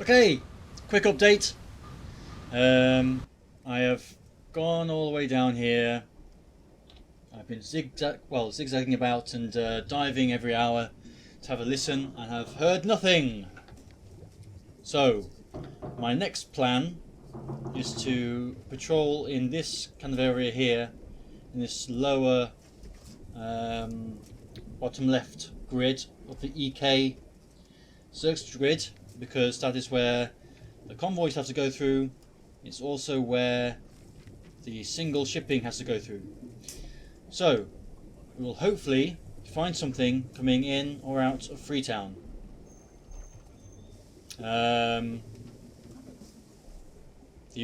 Okay, quick update. I have gone all the way down here. I've been zigzagging about and diving every hour to have a listen, and have heard nothing. So, my next plan is to patrol in this kind of area here, in this lower bottom left grid of the EK circuit grid, because that is where the convoys have to go through. It's also where the single shipping has to go through. So we will hopefully find something coming in or out of Freetown. The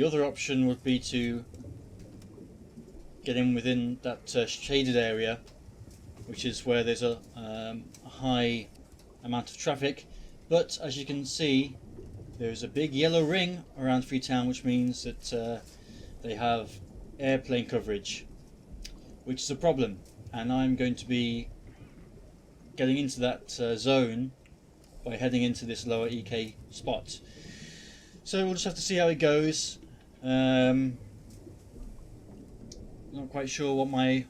other option would be to get in within that shaded area, which is where there's a high amount of traffic. But as you can see, there's a big yellow ring around Freetown, which means that they have airplane coverage, which is a problem. And I'm going to be getting into that zone by heading into this lower EK spot. So we'll just have to see how it goes. Not quite sure what my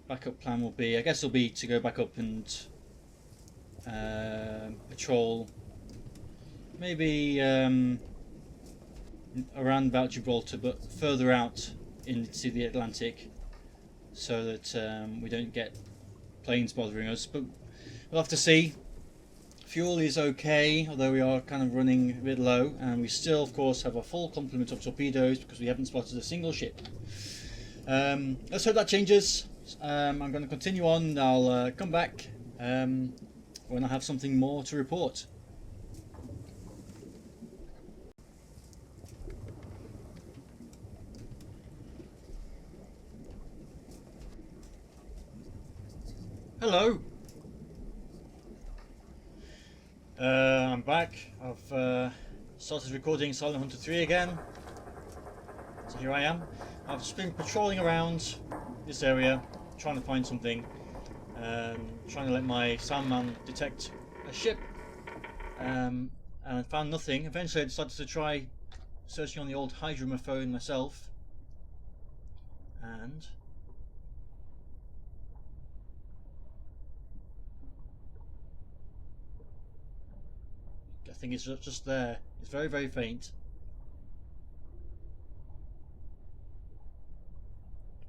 backup plan will be. I guess it'll be to go back up and patrol maybe around about Gibraltar, but further out into the Atlantic, so that we don't get planes bothering us. But we'll have to see. Fuel is okay, although we are kind of running a bit low, and we still of course have a full complement of torpedoes because we haven't spotted a single ship. Let's hope that changes. I'm going to continue on, and I'll come back when I have something more to report. Hello. I'm back. I've started recording Silent Hunter 3 again. So here I am. I've just been patrolling around this area, trying to find something. Trying to let my soundman detect a ship. And I found nothing. Eventually I decided to try searching on the old Hydroma phone myself. And I think it's just there. It's very, very faint.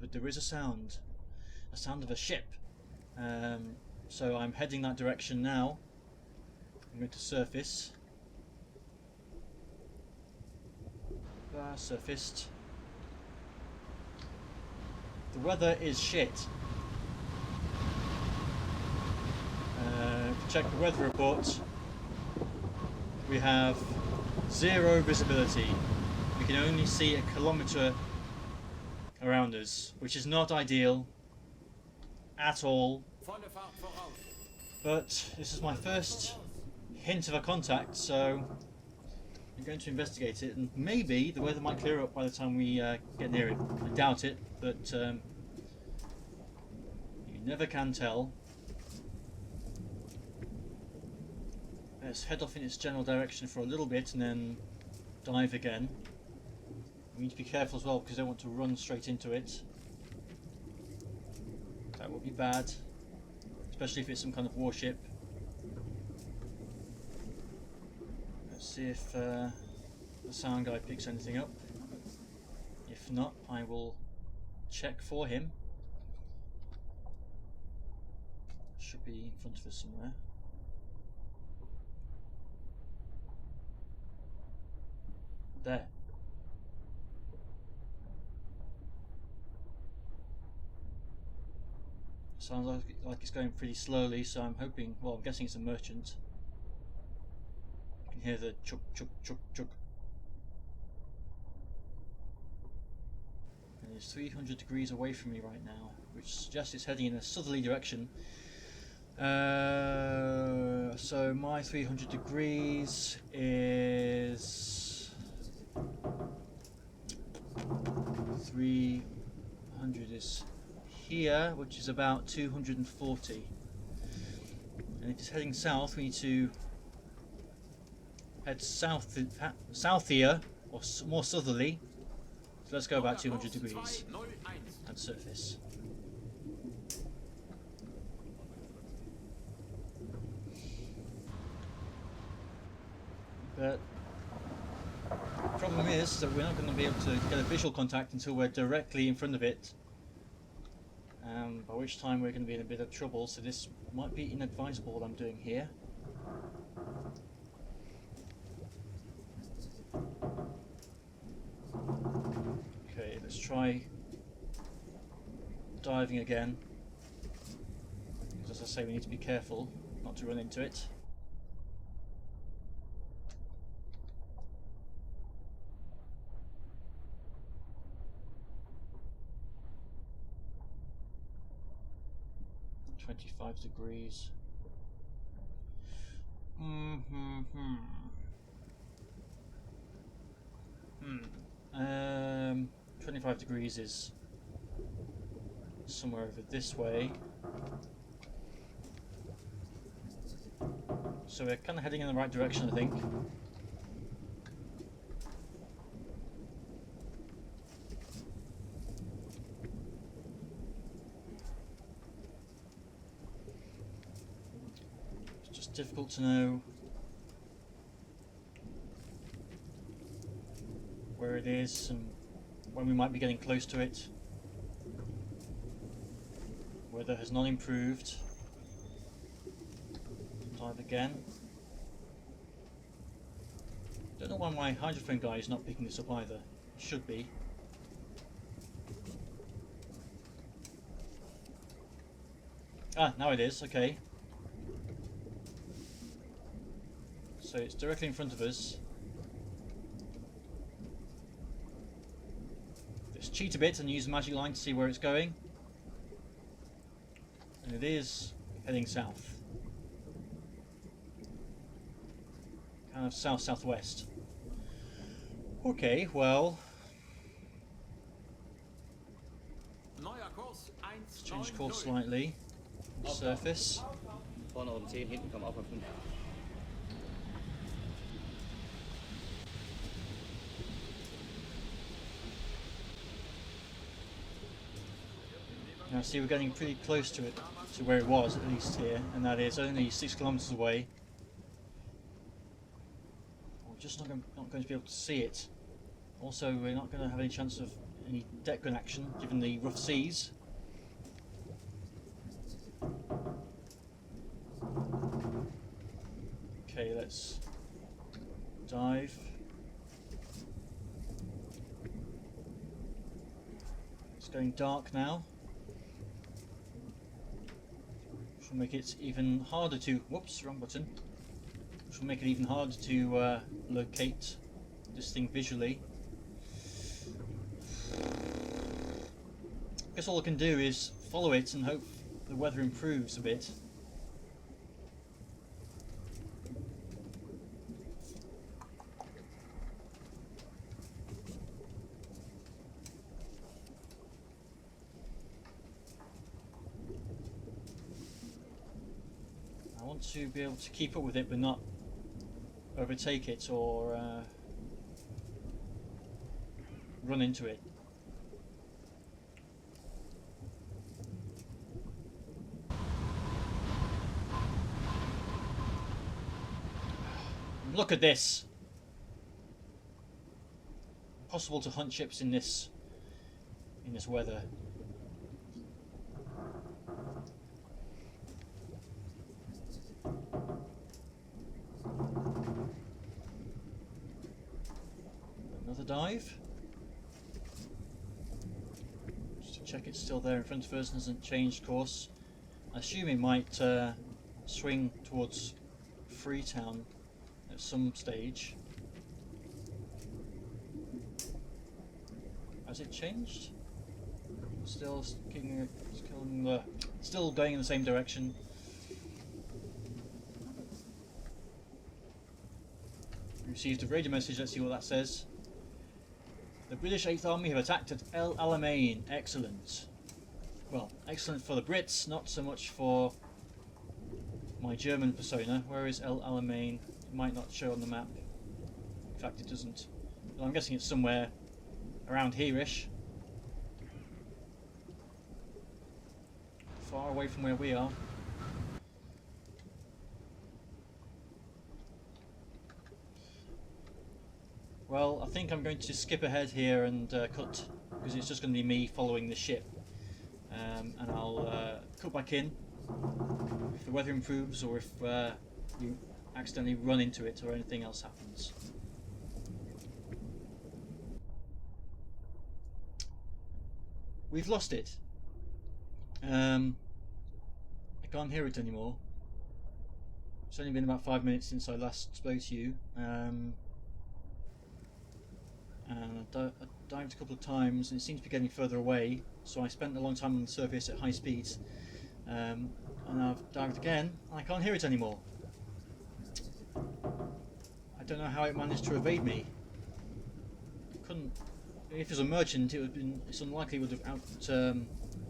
But there is a sound of a ship. So I'm heading that direction now. I'm going to surface. Surfaced. The weather is shit. Check the weather report. We have 0 visibility. We can only see a kilometre around us, which is not ideal at all. But this is my first hint of a contact, so I'm going to investigate it, and maybe the weather might clear up by the time we get near it. I doubt it, but you never can tell. Let's head off in its general direction for a little bit and then dive again. We need to be careful as well because I don't want to run straight into it. That would be bad, especially if it's some kind of warship. Let's see if the sound guy picks anything up. If not, I will check for him. Should be in front of us somewhere. There. Sounds like it's going pretty slowly, so I'm hoping, well, I'm guessing it's a merchant. You can hear the chuk chuk chuk chuk. And it's 300 degrees away from me right now, which suggests it's heading in a southerly direction. So my 300 degrees is 300 is here, which is about 240. And if it's heading south, we need to head southier, or more southerly. So let's go about 200 degrees at surface. But the problem is that we're not going to be able to get a visual contact until we're directly in front of it. By which time we're going to be in a bit of trouble, so this might be inadvisable what I'm doing here. Okay, let's try diving again. Because as I say, we need to be careful not to run into it. $25. 25 degrees is somewhere over this way. So we're kind of heading in the right direction, I think. It's just difficult to know where it is and when we might be getting close to it. Weather has not improved. Dive again. Don't know why my hydrophone guy is not picking this up either. It should be. Ah, now it is, okay. So it's directly in front of us. Let's cheat a bit and use the magic line to see where it's going. And it is heading south. Kind of south-southwest. Okay, well... Let's change course slightly. Surface. Vorne um 10, hinten kommen auch auf 5. Now see, we're getting pretty close to it, to where it was at least here, and that is only 6 kilometers away. We're just not going to be able to see it. Also, we're not going to have any chance of any deck gun action given the rough seas. Okay, let's dive. It's going dark now. Which will make it even harder to... Whoops, wrong button. Which will make it even harder to locate this thing visually. I guess all I can do is follow it and hope the weather improves a bit. I want to be able to keep up with it but not overtake it or run into it. Look at this! Possible to hunt ships in this weather. Another dive. Just to check it's still there in front of us and hasn't changed course. I assume it might swing towards Freetown at some stage. Has it changed? Still still going in the same direction. Received a radio message, let's see what that says. The British 8th Army have attacked at El Alamein. Excellent. Well, excellent for the Brits, not so much for my German persona. Where is El Alamein? It might not show on the map. In fact, it doesn't. Well, I'm guessing it's somewhere around here-ish. Far away from where we are. Well, I think I'm going to skip ahead here and cut, because it's just going to be me following the ship. And I'll cut back in if the weather improves, or if you accidentally run into it or anything else happens. We've lost it. I can't hear it anymore. It's only been about 5 minutes since I last spoke to you. And I dived a couple of times and it seems to be getting further away, so I spent a long time on the surface at high speeds, and I've dived again and I can't hear it anymore. I don't know how it managed to evade me. Couldn't. If it was a merchant, it's unlikely it would have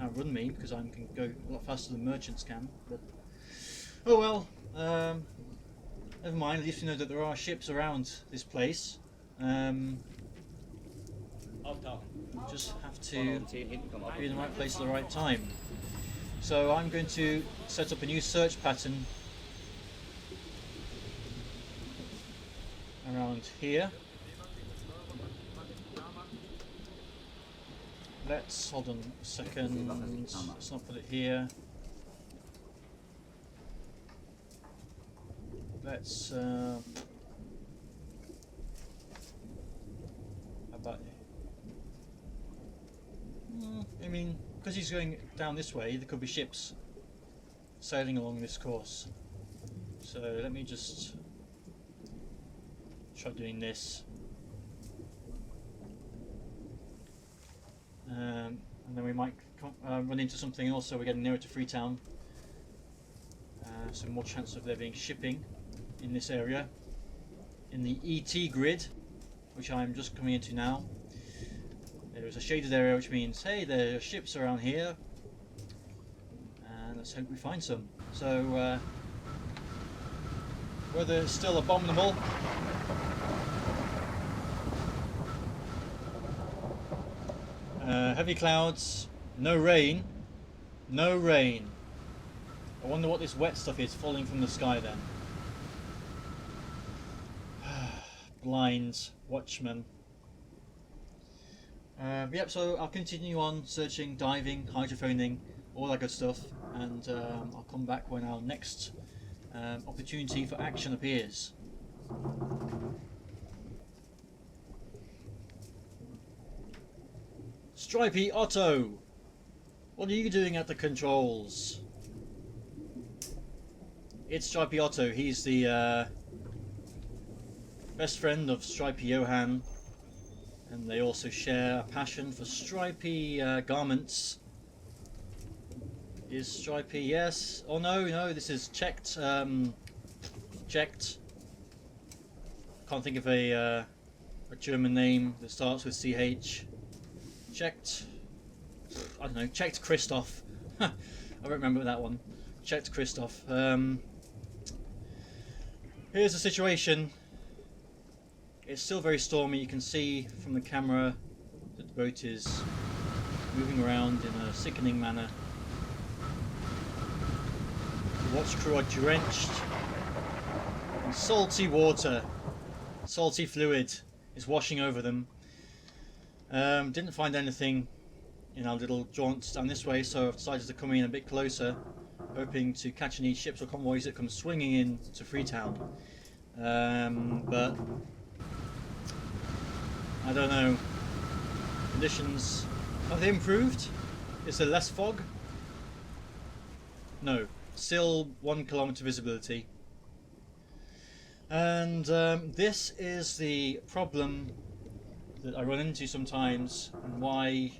outrun me, because I can go a lot faster than merchants can. But oh well, never mind. At least we know that there are ships around this place. Just have to be in the right place at the right time. So I'm going to set up a new search pattern around here. Let's hold on a second. Let's not put it here. Let's how about I mean, because he's going down this way, there could be ships sailing along this course. So let me just try doing this. And then we might run into something else, so we're getting nearer to Freetown. So more chance of there being shipping in this area. In the ET grid, which I'm just coming into now, there is a shaded area, which means, hey, there are ships around here. And let's hope we find some. So, weather is still abominable. Heavy clouds, no rain, no rain. I wonder what this wet stuff is falling from the sky then. Blinds, watchmen. Yep, so I'll continue on searching, diving, hydrophoning, all that good stuff, and I'll come back when our next opportunity for action appears. Stripey Otto, what are you doing at the controls? It's Stripey Otto. He's the best friend of Stripey Johan, and they also share a passion for stripy garments. Is Stripey? Yes. Oh no, this is checked. Checked. Can't think of a German name that starts with CH. Checked. I don't know. Checked Christoph. I don't remember that one. Checked Christoph. Here's the situation. It's still very stormy. You can see from the camera that the boat is moving around in a sickening manner. The watch crew are drenched in salty water. Salty fluid is washing over them. Didn't find anything in our little jaunt down this way, so I've decided to come in a bit closer, hoping to catch any ships or convoys that come swinging in to Freetown. But I don't know. Conditions, have they improved? Is there less fog? No, still 1 kilometer visibility. And this is the problem that I run into sometimes, and why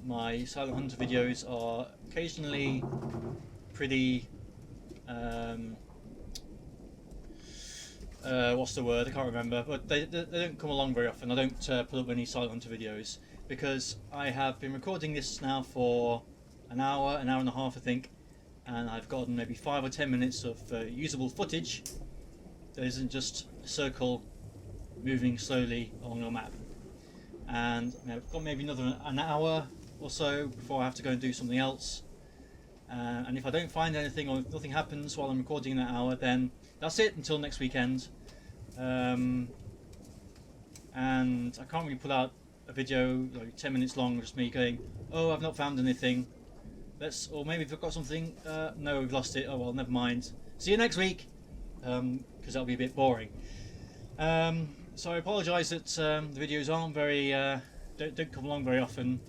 my Silent Hunter videos are occasionally pretty what's the word? I can't remember, but they don't come along very often. I don't put up any Silent Hunter videos because I have been recording this now for an hour and a half, I think, and I've gotten maybe 5 or 10 minutes of usable footage that isn't just a circle moving slowly along the map. And I've got maybe another an hour or so before I have to go and do something else. And if I don't find anything, or if nothing happens while I'm recording in that hour, then that's it until next weekend. And I can't really put out a video like 10 minutes long, just me going, oh, I've not found anything. Or maybe we've got something. No, we've lost it. Oh well, never mind. See you next week, because that'll be a bit boring. So I apologise that the videos aren't very don't come along very often.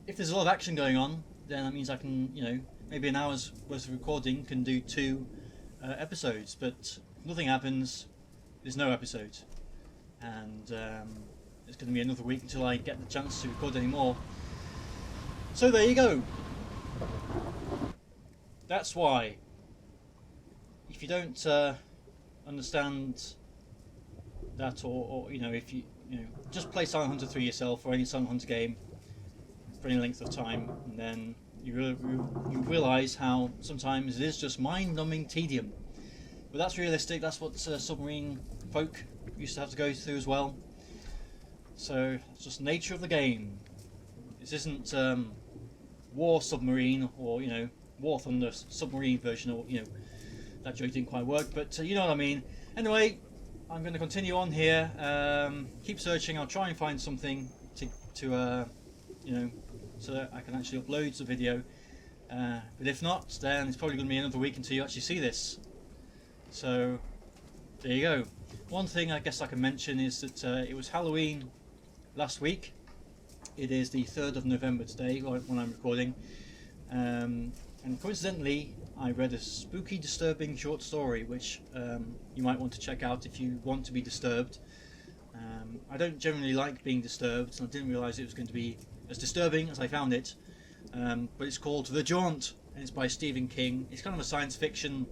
If there's a lot of action going on, then that means I can, maybe an hour's worth of recording can do 2 episodes. But if nothing happens, there's no episode, and it's going to be another week until I get the chance to record any more. So there you go. That's why. If you don't understand that, or if you just play Silent Hunter 3 yourself, or any Silent Hunter game for any length of time, and then you realise how sometimes it is just mind-numbing tedium. But that's realistic. That's what submarine folk used to have to go through as well. So it's just the nature of the game. This isn't War Submarine, or War Thunder submarine version, or that joke didn't quite work, but you know what I mean. Anyway, I'm going to continue on here. Keep searching. I'll try and find something to so that I can actually upload the video. But if not, then it's probably going to be another week until you actually see this. So there you go. One thing I guess I can mention is that it was Halloween last week. It is the 3rd of November today when I'm recording, and coincidentally I read a spooky, disturbing short story which you might want to check out if you want to be disturbed. I don't generally like being disturbed, and I didn't realise it was going to be as disturbing as I found it, but it's called The Jaunt, and it's by Stephen King. It's kind of a science fiction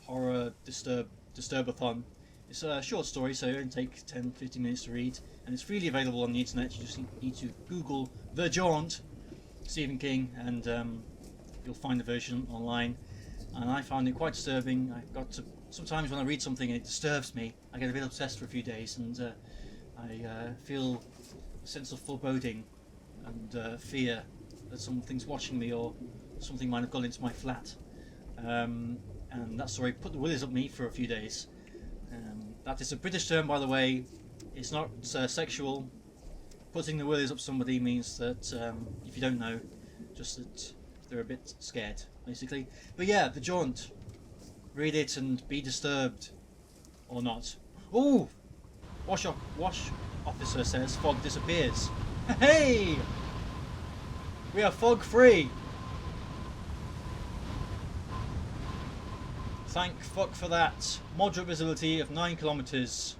horror disturbathon. It's a short story, so it only takes 10-15 minutes to read, and it's freely available on the internet. You just need to Google The Jaunt, Stephen King, and you'll find the version online. And I found it quite disturbing. Sometimes when I read something and it disturbs me, I get a bit obsessed for a few days, and I feel a sense of foreboding and fear that something's watching me, or something might have gone into my flat. And that story put the willies up me for a few days. That is a British term, by the way. It's not sexual. Putting the willies up somebody means that, if you don't know, just that they're a bit scared, basically. But yeah, The Jaunt. Read it and be disturbed, or not. Ooh! Wash officer says fog disappears. Hey! We are fog free. Thank fuck for that. Moderate visibility of 9 kilometers.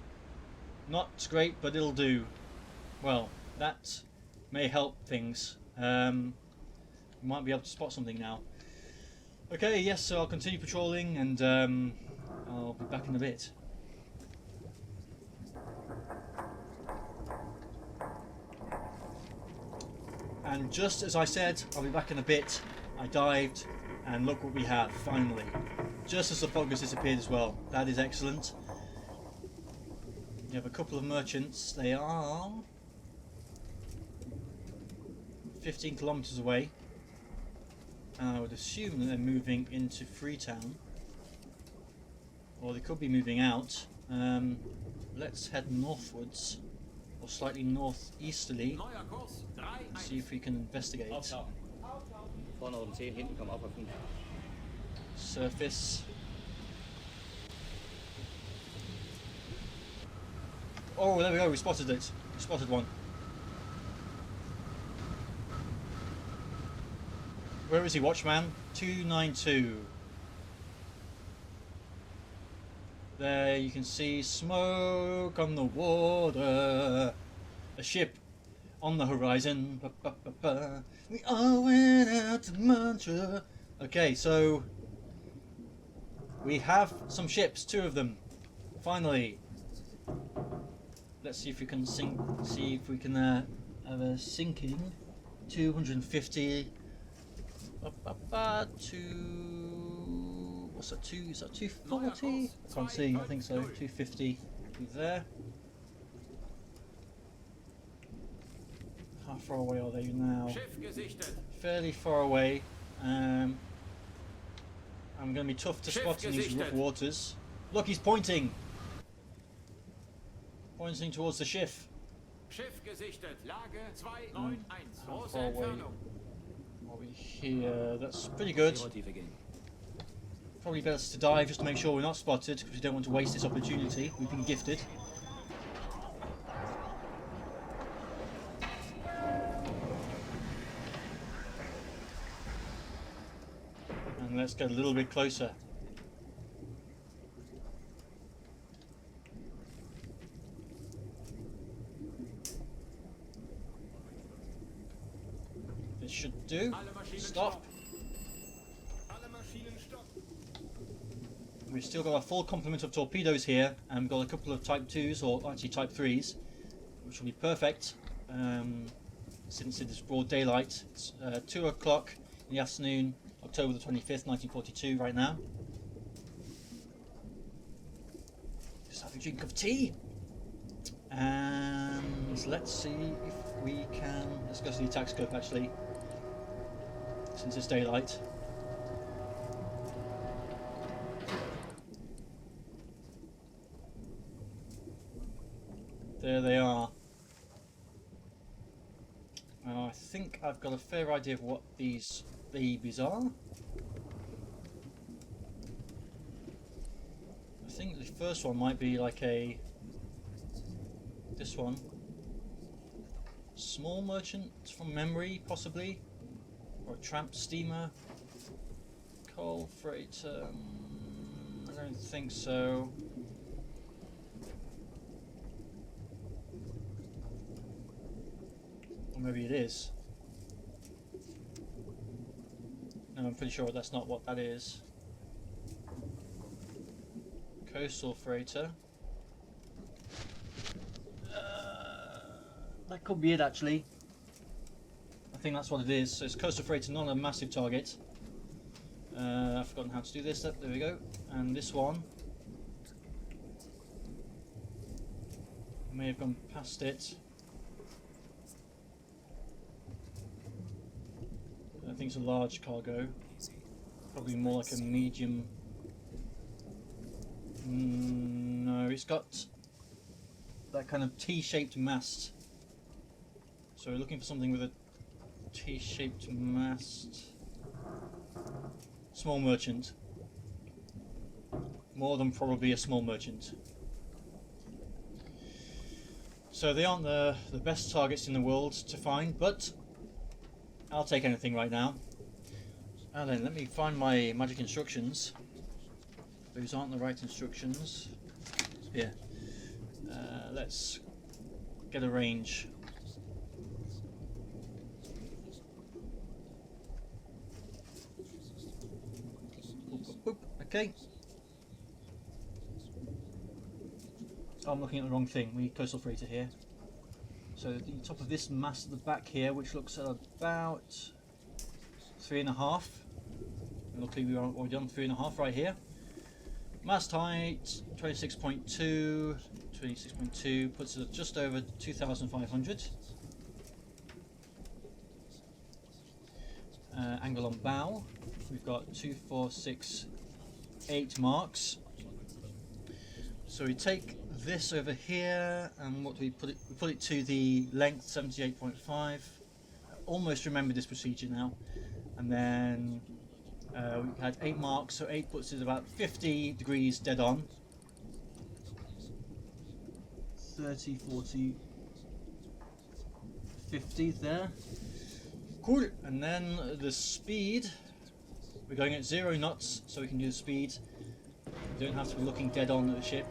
Not great, but it'll do. Well, that may help things. We might be able to spot something now. Okay, yes, so I'll continue patrolling, and I'll be back in a bit. And just as I said, I'll be back in a bit, I dived, and look what we have, finally. Just as the fog has disappeared as well. That is excellent. You have a couple of merchants. They are 15 kilometers away. I would assume that they're moving into Freetown, or they could be moving out. Let's head northwards, or slightly northeasterly, and see if we can investigate. Vorne um 10, hinten kommen auch auf 5. Surface. Oh, there we go, we spotted it. We spotted one. Where is he, Watchman? 292. There you can see smoke on the water. A ship on the horizon. Ba, ba, ba, ba. We all went out to Mantra. Okay, so we have some ships, 2 of them. Finally. Let's see if we can have a sinking. 250. What's that? Is that 240? I can't see. I think so. 250. there. How far away are they now? Fairly far away. I'm going to be tough to spot in these rough waters. Look, he's pointing! Pointing towards the ship. How far away are we here? That's pretty good. Probably best to dive just to make sure we're not spotted, because we don't want to waste this opportunity. We've been gifted. And let's get a little bit closer. This should do. Stop. We've still got a full complement of torpedoes here, and we've got a couple of Type 2s, or actually Type 3s, which will be perfect since it is broad daylight. It's 2 o'clock in the afternoon, October the 25th, 1942 right now. Just have a drink of tea. And let's see if we can... Let's go to the attack scope actually, since it's daylight. There they are. I think I've got a fair idea of what these babies are. I think the first one might be like a... this one. Small merchant from memory, possibly. Or a tramp steamer. Coal freighter. I don't think so. Or maybe it is. No, I'm pretty sure that's not what that is. Coastal freighter. That could be it actually. I think that's what it is. So it's coastal freighter, not a massive target. I've forgotten how to do this. There we go. And this one. I may have gone past it. I think it's a large cargo. Probably more like a medium. No, it's got that kind of T-shaped mast. So we're looking for something with a T-shaped mast. Small merchant. More than probably a small merchant. So they aren't the best targets in the world to find, but I'll take anything right now. And then let me find my magic instructions. Those aren't the right instructions. Here. Let's get a range. Okay. Oh, I'm looking at the wrong thing. We need coastal freighter here. So the top of this mast at the back here, which looks at about 3.5. And luckily we've already done 3.5 right here. Mast height 26.2. 26.2 puts it at just over 2,500. Angle on bow, we've got 2, 4, 6, 8 marks. So we take this over here, and what do we put it? We put it to the length 78.5. I almost remember this procedure now. And then we had 8 marks, so 8 puts it about 50 degrees dead on. 30, 40, 50 there. Cool. And then the speed, we're going at 0 knots, so we can do the speed. We don't have to be looking dead on at the ship.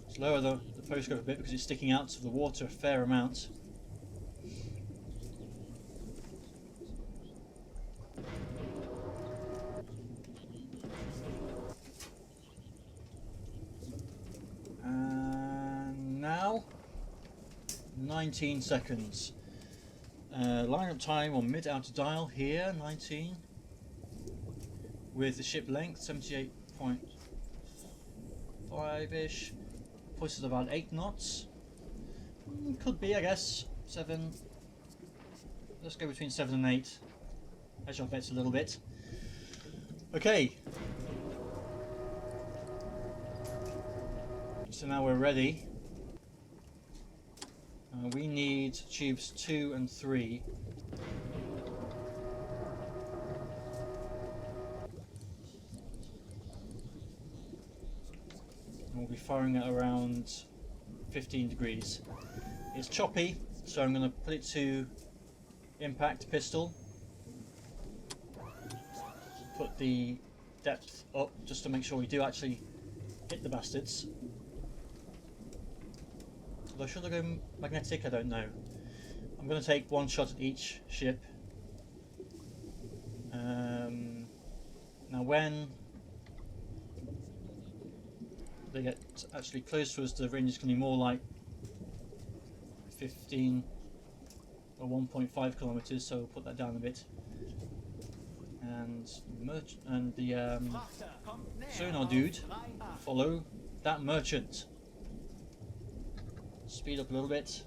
Let's lower the periscope a bit because it's sticking out of the water a fair amount. And now 19 seconds. Line up time on mid outer dial here, 19. With the ship length 78.5. 5-ish. Pushes about 8 knots. Could be, I guess. 7. Let's go between 7 and 8. Hedge our bets a little bit. Okay. So now we're ready. We need tubes 2 and 3. And we'll be firing at around 15 degrees. It's choppy, so I'm going to put it to impact pistol. Put the depth up just to make sure we do actually hit the bastards. Although should I go magnetic? I don't know. I'm going to take one shot at each ship. Now when they get actually close to us, the range is going to be more like 15 or 1.5 kilometers, so we'll put that down a bit. And the sonar dude, follow that merchant. Speed up a little bit.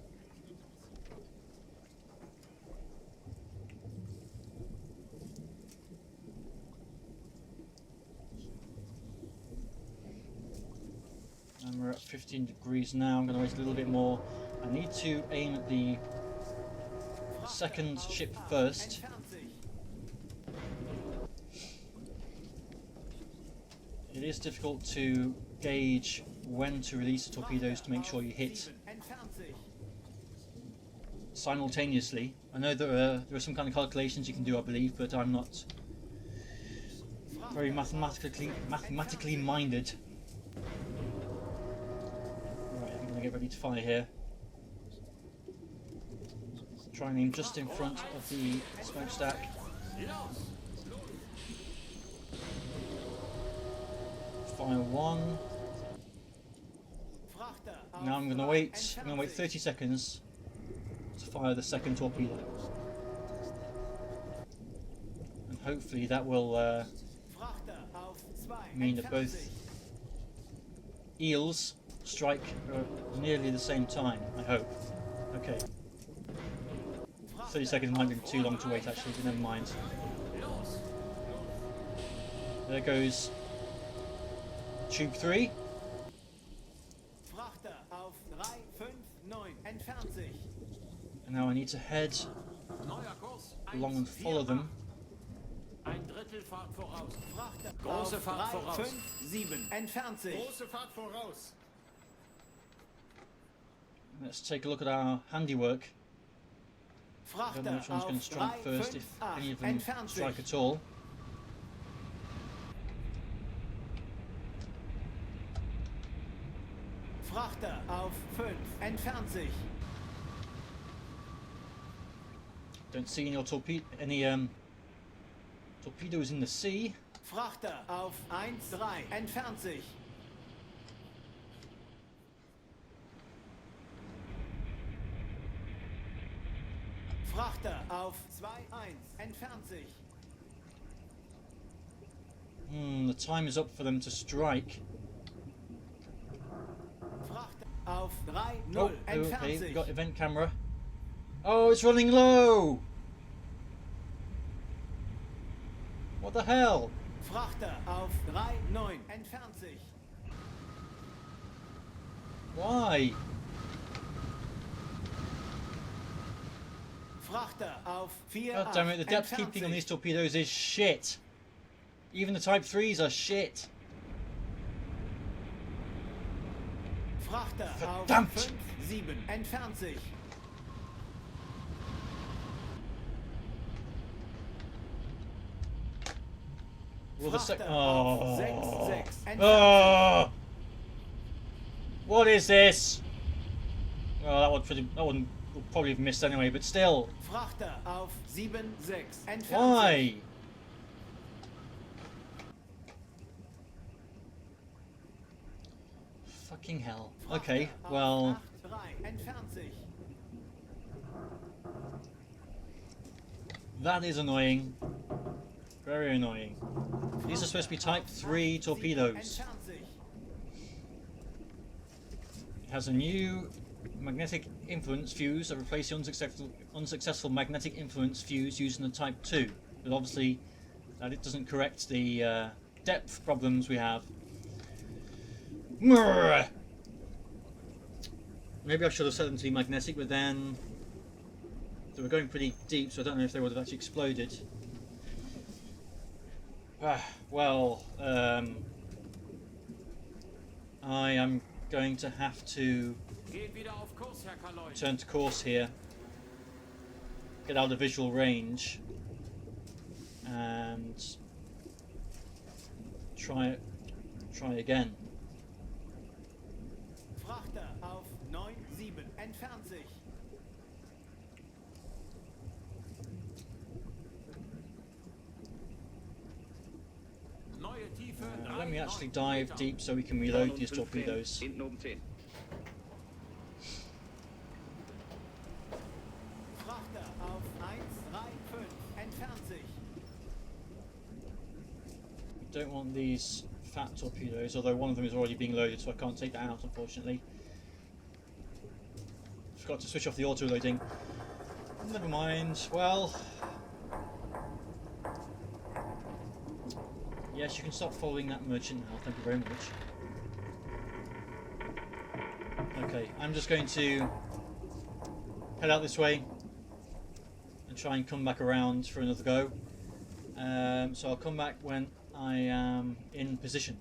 And we're at 15 degrees now. I'm going to wait a little bit more. I need to aim at the second ship first. It is difficult to gauge when to release the torpedoes to make sure you hit simultaneously. I know there are some kind of calculations you can do, I believe, but I'm not very mathematically minded. Right, I'm going to get ready to fire here. Try and aim just in front of the smokestack. Fire 1. Now I'm going to wait. I'm going to wait 30 seconds to fire the second torpedo, and hopefully that will mean that both eels strike at nearly the same time. I hope. Okay. 30 seconds might be too long to wait actually, but never mind. There goes tube 3. And now I need to head along and follow them. Let's take a look at our handiwork. I don't know which one's going to strike first, if any of them strike at all. Frachter auf 5, entfernt sich. Don't see any torpedoes in the sea. Frachter auf 1-3, entfernt sich. Frachter auf 2-1, entfernt sich. The time is up for them to strike. Frachter auf 3-0, Oh, entfernt okay, sich. we've got event camera. Oh, it's running low! What the hell? Frachter auf 3-9, entfernt sich. Why? Frachter auf 4-8, God damn it, the depth entfernt keeping on sich. these torpedoes is shit. Even the Type 3s are shit. Frachter auf Verdammt! 5-7, entfernt sich. Will the Frachter oh. auf 6-6, entfernt Oh. What is this? Well, that one would probably have missed anyway, but still. sich. Frachter auf 7-6, entfernt sich. Why? Fucking hell. Okay, Frachter well, auf 8-3, entfernt sich. that is annoying. Very annoying. These are supposed to be Type 3 torpedoes. Entfernt sich. It has a new magnetic influence fuse that replaced the unsuccessful magnetic influence fuse used in the Type 2. But obviously, that it doesn't correct the depth problems we have. Maybe I should have set them to be magnetic, but then they were going pretty deep, so I don't know if they would have actually exploded. Well, I am going to have to turn to course here, get out of visual range, and try again. Frachter auf 9-7. Entfernt sich. Let me actually dive deep so we can reload these torpedoes. Hinten oben 10. Frachter auf 1-3-5. Entfernt sich. We don't want these fat torpedoes, although one of them is already being loaded, so I can't take that out, unfortunately. Forgot to switch off the auto-loading. Never mind. Well, yes, you can stop following that merchant now, thank you very much. Okay, I'm just going to head out this way and try and come back around for another go. So I'll come back when I am in position.